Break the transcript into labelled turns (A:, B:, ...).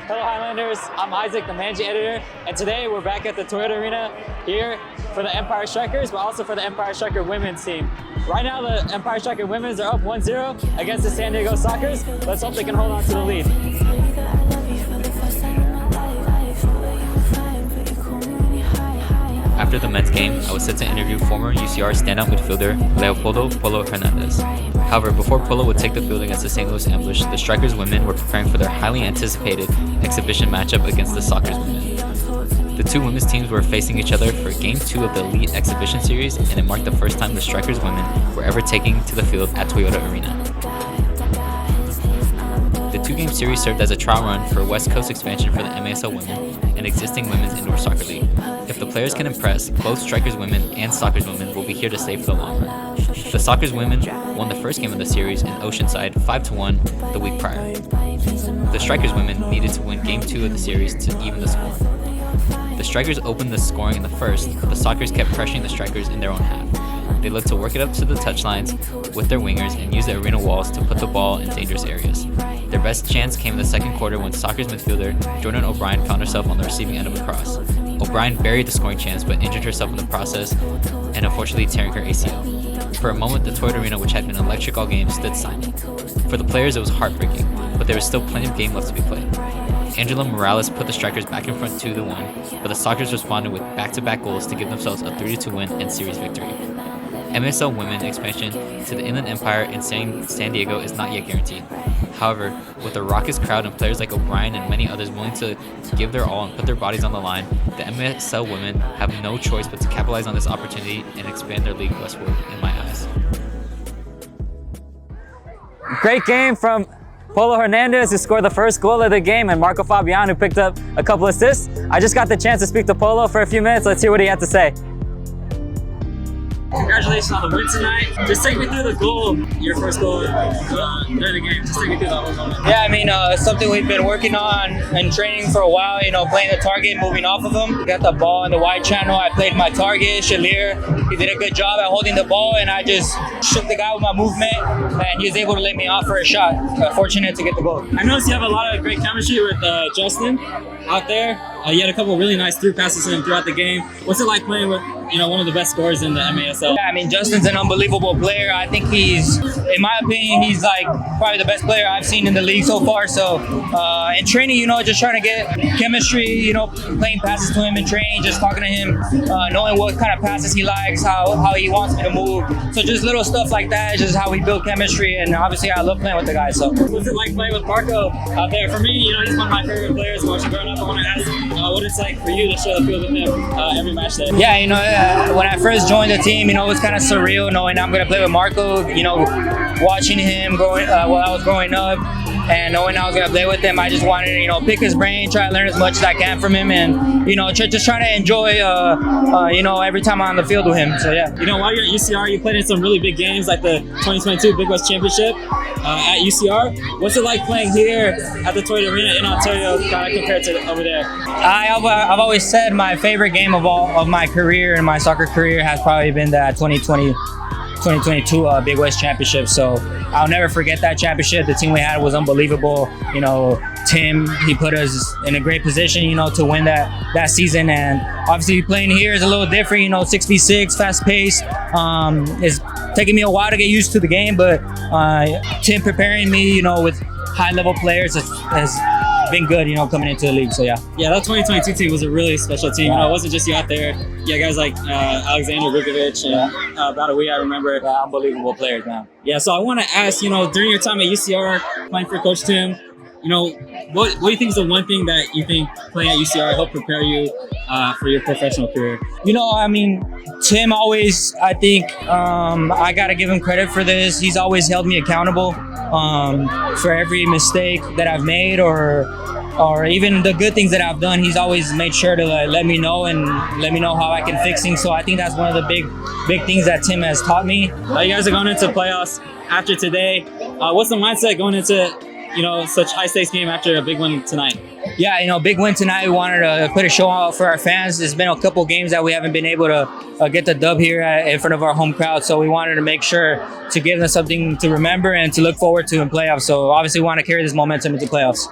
A: Hello Highlanders, I'm Isaac, the managing editor, and today we're back at the Toyota Arena here for the Empire Strikers, but also for the Empire Striker women's team. Right now the Empire Striker women's are up 1-0 against the San Diego Sockers. Let's hope they can hold on to the lead.
B: After the men's game, I was set to interview former UCR standout midfielder Leopoldo Hernandez. However, before Polo would take the field against the St. Louis Ambush, the Strikers women were preparing for their highly anticipated exhibition matchup against the Sockers women. The two women's teams were facing each other for Game 2 of the Elite Exhibition Series, and it marked the first time the Strikers women were ever taking to the field at Toyota Arena. The two-game series served as a trial run for West Coast expansion for the MASL women and existing women's indoor soccer league. If the players can impress, both Strikers women and Sockers women will be here to stay for the long run. The Sockers women won the first game of the series in Oceanside 5-1 the week prior. The Strikers women needed to win Game 2 of the series to even the score. The Strikers opened the scoring in the first, but the Sockers kept pressuring the Strikers in their own half. They looked to work it up to the touchlines with their wingers and use the arena walls to put the ball in dangerous areas. Their best chance came in the second quarter when Sockers midfielder Jordan O'Brien found herself on the receiving end of a cross. O'Brien buried the scoring chance but injured herself in the process and unfortunately tearing her ACL. For a moment, the Toyota Arena, which had been electric all game, stood silent. For the players, it was heartbreaking, but there was still plenty of game left to be played. Angela Morales put the Strikers back in front 2-1, but the Sockers responded with back-to-back goals to give themselves a 3-2 win and series victory. MSL women expansion to the Inland Empire in San Diego is not yet guaranteed. However, with a raucous crowd and players like O'Brien and many others willing to give their all and put their bodies on the line, the MSL women have no choice but to capitalize on this opportunity and expand their league westward, in my eyes.
A: Great game from Polo Hernandez, who scored the first goal of the game, and Marco Fabian, who picked up a couple assists. I just got the chance to speak to Polo for a few minutes. Let's hear what he had to say. Congratulations on the win tonight. Just take me through the goal, your first goal during the game. Just take me through the whole moment.
C: Yeah, I mean, something we've been working on and training for a while, playing the target, moving off of him. Got the ball in the wide channel. I played my target, Shalir. He did a good job at holding the ball, and I just shook the guy with my movement, and he was able to let me off for a shot. Fortunate to get the goal.
A: I noticed you have a lot of great chemistry with Justin out there. You had a couple of really nice through passes to him throughout the game. What's it like playing with one of the best scorers in the MASL?
C: Yeah, I mean, Justin's an unbelievable player. I think in my opinion, he's like probably the best player I've seen in the league so far. So in training, just trying to get chemistry, playing passes to him in training, just talking to him, knowing what kind of passes he likes, how he wants me to move. So just little stuff like that is just how we build chemistry. And obviously, I love playing with the guys. So
A: what's it like playing with Marco out there? For me, he's one of my favorite players watching growing up. I want to ask what it's like for you to share the field with him every match day.
C: Yeah, when I first joined the team, it was kind of surreal knowing I'm going to play with Marco, watching him while I was growing up and knowing I was going to play with him. I just wanted to, pick his brain, try to learn as much as I can from him and, just trying to enjoy, every time I'm on the field with him. So, yeah.
A: While you're at UCR, you played in some really big games like the 2022 Big West Championship at UCR. What's it like playing here at the Toyota Arena in Ontario kind of compared to over there?
C: I've always said my favorite game of my career and my soccer career has probably been that 2022 Big West Championship. So I'll never forget that championship. The team we had was unbelievable. Tim, he put us in a great position, to win that season. And obviously playing here is a little different, 6v6, fast pace. It's taking me a while to get used to the game, but Tim preparing me, with high level players has been good, coming into the league. So yeah.
A: Yeah, that 2022 team was a really special team. It wasn't just you out there. Yeah, guys like Alexander Vukovic and Badawi, I remember.
C: Yeah, unbelievable players, man.
A: Yeah, so I want to ask, during your time at UCR, playing for Coach Tim, what do you think is the one thing that you think playing at UCR helped prepare you for your professional career?
C: Tim always, I think, I got to give him credit for this. He's always held me accountable for every mistake that I've made or even the good things that I've done. He's always made sure to let me know and let me know how I can fix things. So I think that's one of the big things that Tim has taught me.
A: You guys are going into playoffs after today. What's the mindset going into such high stakes game after a big win tonight?
C: Yeah, big win tonight. We wanted to put a show out for our fans. There's been a couple games that we haven't been able to get the dub here in front of our home crowd. So we wanted to make sure to give them something to remember and to look forward to in playoffs. So obviously we want to carry this momentum into playoffs.